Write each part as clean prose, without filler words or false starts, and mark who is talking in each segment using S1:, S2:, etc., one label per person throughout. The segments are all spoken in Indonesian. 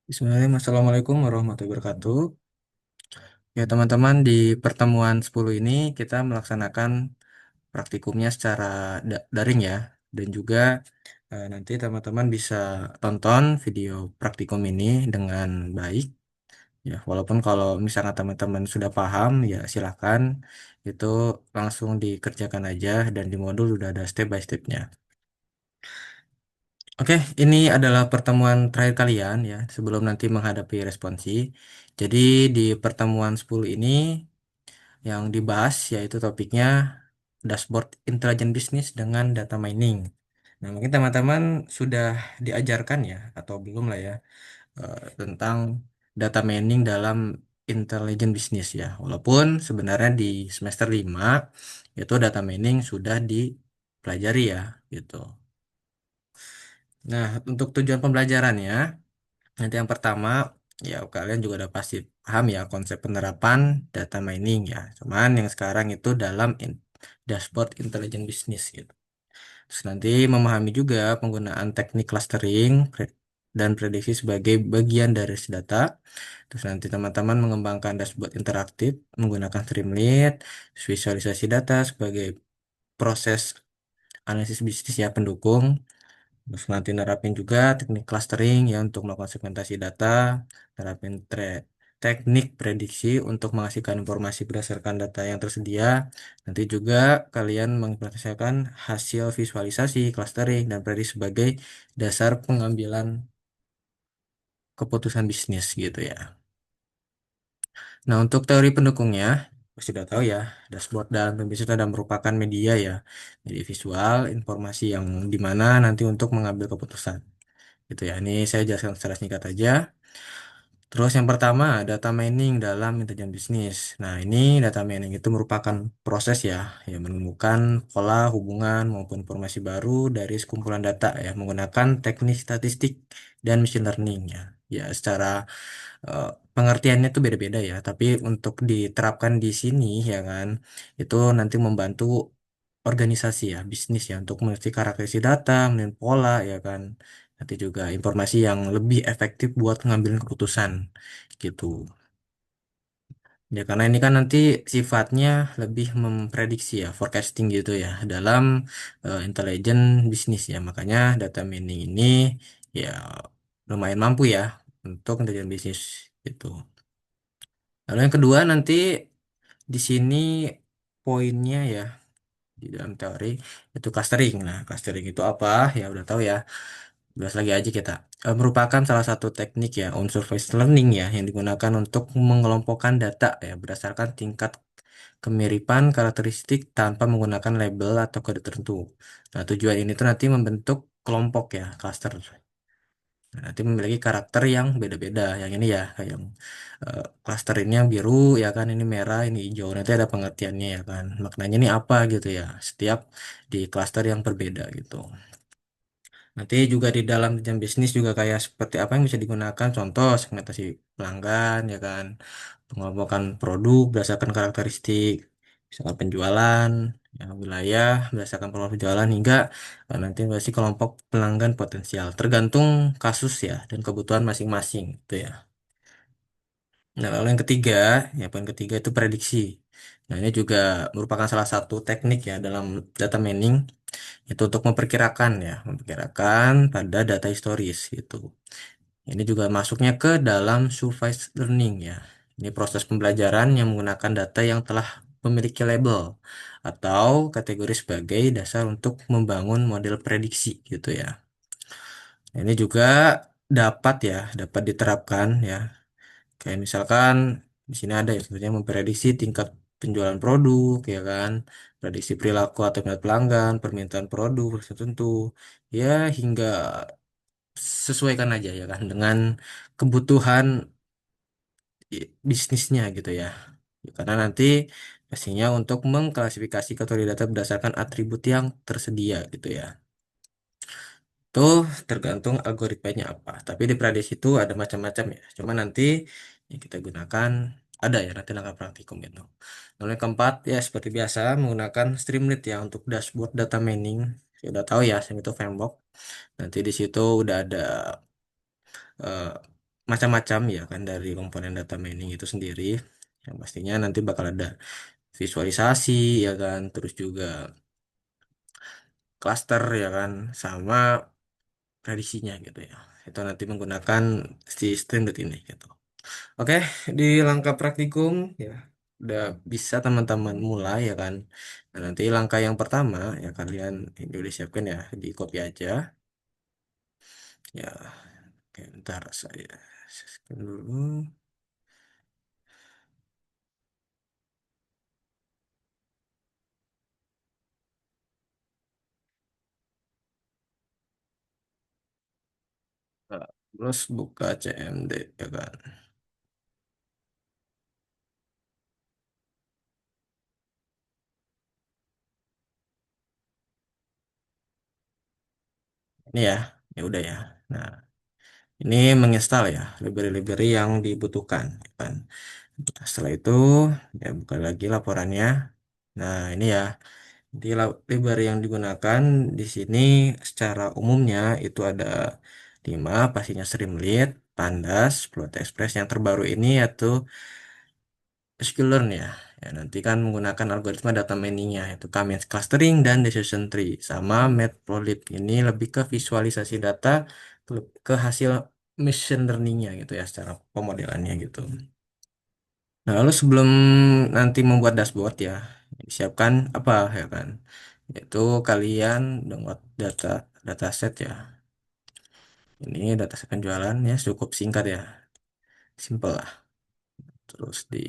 S1: Bismillahirrahmanirrahim. Assalamualaikum warahmatullahi wabarakatuh. Ya, teman-teman, di pertemuan 10 ini kita melaksanakan praktikumnya secara daring ya. Dan juga nanti teman-teman bisa tonton video praktikum ini dengan baik. Ya, walaupun kalau misalnya teman-teman sudah paham, ya silakan itu langsung dikerjakan aja dan di modul udah ada step by stepnya. Oke, ini adalah pertemuan terakhir kalian ya, sebelum nanti menghadapi responsi. Jadi di pertemuan 10 ini yang dibahas yaitu topiknya dashboard intelligent business dengan data mining. Nah, mungkin teman-teman sudah diajarkan ya, atau belum lah ya, tentang data mining dalam intelligent business ya. Walaupun sebenarnya di semester 5 itu data mining sudah dipelajari ya, gitu. Nah, untuk tujuan pembelajarannya, nanti yang pertama, ya kalian juga udah pasti paham ya konsep penerapan data mining ya. Cuman yang sekarang itu dalam dashboard intelligent business gitu. Terus nanti memahami juga penggunaan teknik clustering dan prediksi sebagai bagian dari data. Terus nanti teman-teman mengembangkan dashboard interaktif menggunakan Streamlit, visualisasi data sebagai proses analisis bisnis ya pendukung. Terus nanti nerapin juga teknik clustering ya untuk melakukan segmentasi data, nerapin teknik prediksi untuk menghasilkan informasi berdasarkan data yang tersedia. Nanti juga kalian mengimplementasikan hasil visualisasi, clustering, dan prediksi sebagai dasar pengambilan keputusan bisnis gitu ya. Nah, untuk teori pendukungnya, pasti sudah tahu ya, dashboard dalam bisnis adalah merupakan media ya, jadi visual, informasi yang dimana nanti untuk mengambil keputusan. Gitu ya. Ini saya jelaskan secara singkat aja. Terus yang pertama, data mining dalam intelijen bisnis. Nah, ini data mining itu merupakan proses ya, yang menemukan pola hubungan maupun informasi baru dari sekumpulan data ya, menggunakan teknik statistik dan machine learning ya. Ya, secara eh, pengertiannya itu beda-beda ya, tapi untuk diterapkan di sini ya kan, itu nanti membantu organisasi ya, bisnis ya, untuk mengerti karakteristik data, menilai pola ya kan, nanti juga informasi yang lebih efektif buat ngambil keputusan gitu. Ya karena ini kan nanti sifatnya lebih memprediksi ya, forecasting gitu ya, dalam intelligent bisnis ya, makanya data mining ini ya lumayan mampu ya untuk intelligent bisnis gitu. Lalu yang kedua nanti di sini poinnya ya di dalam teori itu clustering. Nah, clustering itu apa? Ya udah tahu ya. Bahas lagi aja kita. Merupakan salah satu teknik ya unsupervised learning ya yang digunakan untuk mengelompokkan data ya berdasarkan tingkat kemiripan karakteristik tanpa menggunakan label atau kode tertentu. Nah, tujuan ini tuh nanti membentuk kelompok ya, cluster. Nah, nanti memiliki karakter yang beda-beda. Yang ini ya, kayak yang cluster ini yang biru ya kan, ini merah, ini hijau. Nanti ada pengertiannya ya kan. Maknanya ini apa gitu ya. Setiap di cluster yang berbeda gitu. Nanti juga di dalam jam bisnis juga kayak seperti apa yang bisa digunakan. Contoh segmentasi pelanggan ya kan. Pengelompokan produk berdasarkan karakteristik. Misalkan penjualan, ya, wilayah berdasarkan peluang penjualan hingga nanti masih kelompok pelanggan potensial. Tergantung kasus ya dan kebutuhan masing-masing gitu ya. Nah, lalu yang ketiga, ya poin ketiga itu prediksi. Nah, ini juga merupakan salah satu teknik ya dalam data mining itu untuk memperkirakan ya, memperkirakan pada data historis gitu. Ini juga masuknya ke dalam supervised learning ya. Ini proses pembelajaran yang menggunakan data yang telah memiliki label atau kategori sebagai dasar untuk membangun model prediksi gitu ya. Ini juga dapat diterapkan ya. Kayak misalkan di sini ada ya sebenarnya memprediksi tingkat penjualan produk ya kan, prediksi perilaku atau minat pelanggan, permintaan produk tertentu, ya hingga sesuaikan aja ya kan dengan kebutuhan bisnisnya gitu ya. Ya, karena nanti pastinya untuk mengklasifikasi kategori data berdasarkan atribut yang tersedia gitu ya. Itu tergantung algoritmanya apa. Tapi di prediksi itu ada macam-macam ya. Cuma nanti yang kita gunakan ada ya nanti langkah praktikum itu. Lalu yang keempat ya seperti biasa menggunakan Streamlit ya untuk dashboard data mining. Ya udah tahu ya, yang itu framework. Nanti di situ udah ada macam-macam ya kan dari komponen data mining itu sendiri. Yang pastinya nanti bakal ada visualisasi ya kan, terus juga cluster ya kan, sama prediksinya gitu ya. Itu nanti menggunakan si Streamlit ini gitu. Oke, di langkah praktikum ya udah bisa teman-teman mulai ya kan. Nah, nanti langkah yang pertama ya kalian ini udah siapkan ya, di copy aja. Ya, oke, ntar saya scan dulu. Nah, terus buka CMD ya kan. Ini ya, ya udah ya. Nah, ini menginstal ya library-library yang dibutuhkan ya kan. Nah, setelah itu ya buka lagi laporannya. Nah, ini ya. Di library yang digunakan di sini secara umumnya itu ada 5 pastinya Streamlit, Pandas, Plot Express yang terbaru ini yaitu sklearn ya. Ya, nanti kan menggunakan algoritma data miningnya yaitu K-means clustering dan decision tree sama Matplotlib ini lebih ke visualisasi data ke hasil machine learningnya gitu ya secara pemodelannya gitu. Nah, lalu sebelum nanti membuat dashboard ya, siapkan apa ya kan? Yaitu kalian download dataset ya. Ini dataset penjualan ya cukup singkat ya, simple lah. Terus di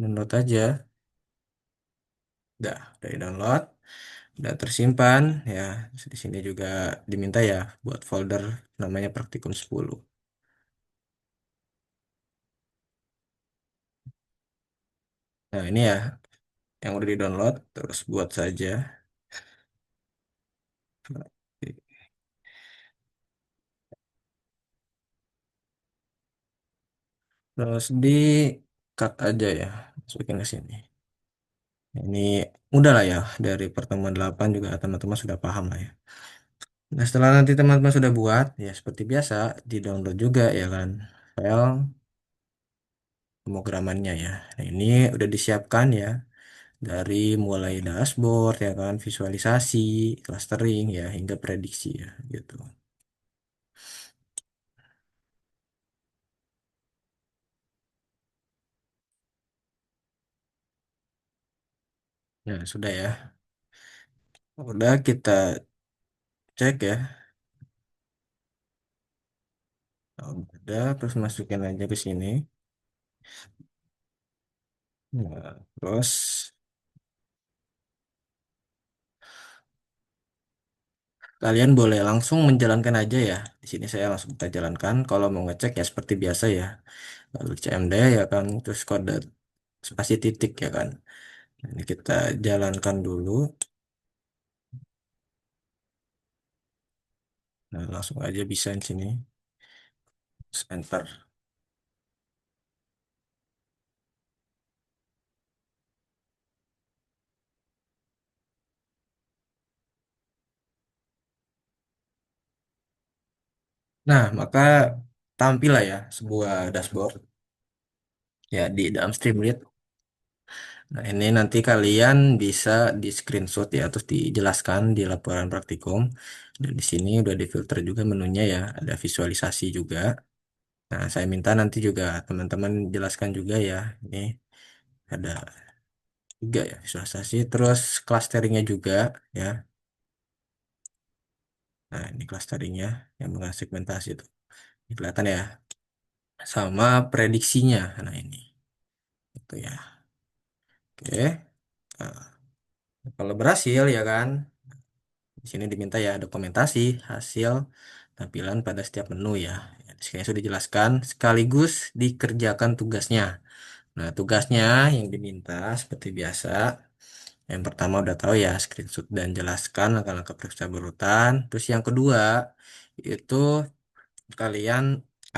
S1: download aja, udah di download, udah tersimpan ya. Terus di sini juga diminta ya buat folder namanya Praktikum 10. Nah, ini ya yang udah di download, terus buat saja. Terus di cut aja ya, masukin ke sini. Ini mudah lah ya, dari pertemuan 8 juga teman-teman sudah paham lah ya. Nah, setelah nanti teman-teman sudah buat, ya seperti biasa, di-download juga ya kan, file pemrogramannya ya. Nah, ini udah disiapkan ya, dari mulai dashboard ya kan, visualisasi, clustering ya, hingga prediksi ya, gitu. Nah, sudah ya. Udah kita cek ya. Nah, udah, terus masukin aja ke sini. Nah, terus kalian boleh langsung menjalankan aja ya. Di sini saya langsung kita jalankan. Kalau mau ngecek ya seperti biasa ya. Lalu CMD ya kan, terus kode spasi titik ya kan. Nah, ini kita jalankan dulu. Nah, langsung aja bisa di sini. Terus enter. Nah, maka tampil lah ya sebuah dashboard ya di dalam Streamlit. Nah, ini nanti kalian bisa di screenshot ya, terus dijelaskan di laporan praktikum. Dan di sini udah difilter juga menunya ya, ada visualisasi juga. Nah, saya minta nanti juga teman-teman jelaskan juga ya. Ini ada juga ya visualisasi, terus clusteringnya juga ya. Nah, ini clusteringnya yang mengenai segmentasi itu. Ini kelihatan ya. Sama prediksinya. Nah, ini. Itu ya. Oke. Nah, kalau berhasil ya kan. Di sini diminta ya dokumentasi hasil tampilan pada setiap menu ya. Ya, di sini sudah dijelaskan sekaligus dikerjakan tugasnya. Nah, tugasnya yang diminta seperti biasa. Yang pertama udah tahu ya, screenshot dan jelaskan langkah-langkah periksa berurutan. Terus yang kedua itu kalian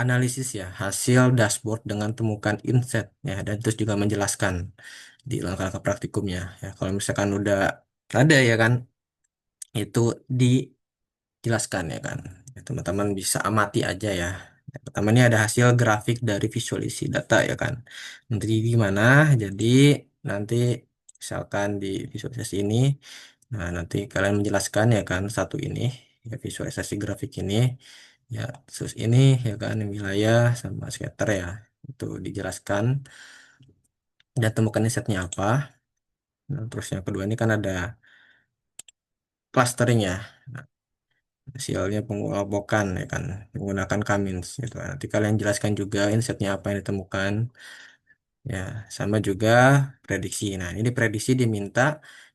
S1: analisis ya hasil dashboard dengan temukan insight ya dan terus juga menjelaskan di langkah-langkah praktikumnya ya. Kalau misalkan udah ada ya kan itu dijelaskan ya kan. Ya, teman-teman bisa amati aja ya. Yang pertama ini ada hasil grafik dari visualisasi data ya kan. Nanti gimana? Jadi nanti misalkan di visualisasi ini, nah nanti kalian menjelaskan ya kan satu ini, ya visualisasi grafik ini, ya terus ini ya kan wilayah sama scatter ya, itu dijelaskan dan temukan insetnya apa. Nah, terus yang kedua ini kan ada clustering ya. Nah, hasilnya pengelompokan ya kan menggunakan Cummins gitu. Nanti kalian jelaskan juga insetnya apa yang ditemukan. Ya, sama juga prediksi. Nah, ini diprediksi diminta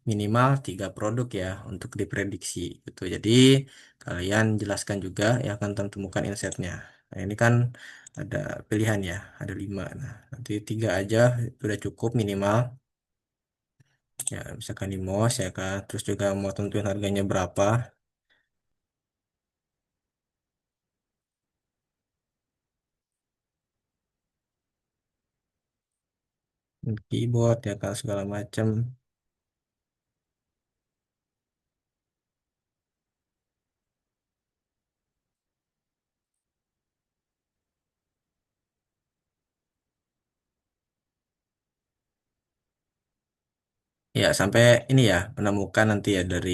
S1: minimal 3 produk ya untuk diprediksi gitu. Jadi kalian jelaskan juga yang akan temukan insightnya. Nah, ini kan ada pilihan ya, ada 5. Nah, nanti 3 aja sudah cukup minimal. Ya, misalkan di MOS ya kan. Terus juga mau tentuin harganya berapa. Keyboard ya kan segala macam. Ya, sampai ini ya, menemukan nanti ya dari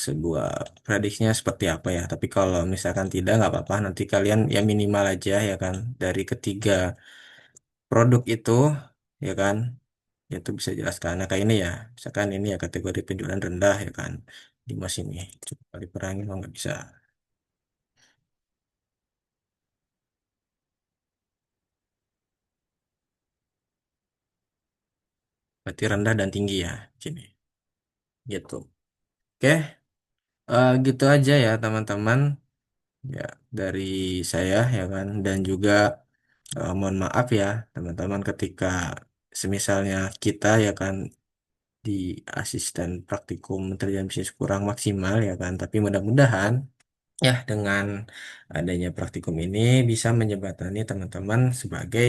S1: sebuah prediksinya seperti apa ya. Tapi kalau misalkan tidak, nggak apa-apa. Nanti kalian ya minimal aja ya kan. Dari ketiga produk itu, ya kan, itu bisa jelaskan. Nah, kayak ini ya. Misalkan ini ya kategori penjualan rendah ya kan. Di mas ini. Coba diperangi kalau nggak bisa. Berarti rendah dan tinggi ya. Sini. Gitu. Oke, gitu aja ya teman-teman. Ya, dari saya ya kan. Dan juga mohon maaf ya teman-teman ketika semisalnya kita ya kan di asisten praktikum kerjaan bisnis kurang maksimal ya kan, tapi mudah-mudahan ya dengan adanya praktikum ini bisa menjembatani teman-teman sebagai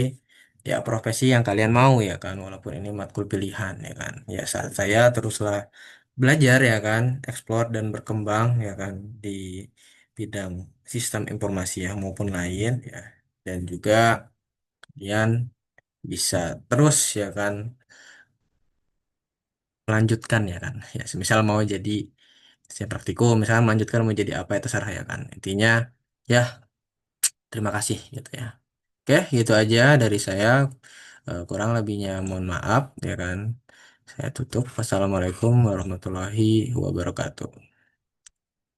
S1: ya profesi yang kalian mau ya kan, walaupun ini matkul pilihan ya kan. Ya saat saya teruslah belajar ya kan, explore dan berkembang ya kan di bidang sistem informasi ya maupun lain ya, dan juga kalian bisa terus ya kan melanjutkan ya kan, ya semisal mau jadi saya praktikum misalnya melanjutkan mau jadi apa itu terserah ya kan, intinya ya terima kasih gitu ya. Oke, gitu aja dari saya. Kurang lebihnya mohon maaf ya kan, saya tutup. Wassalamualaikum warahmatullahi wabarakatuh.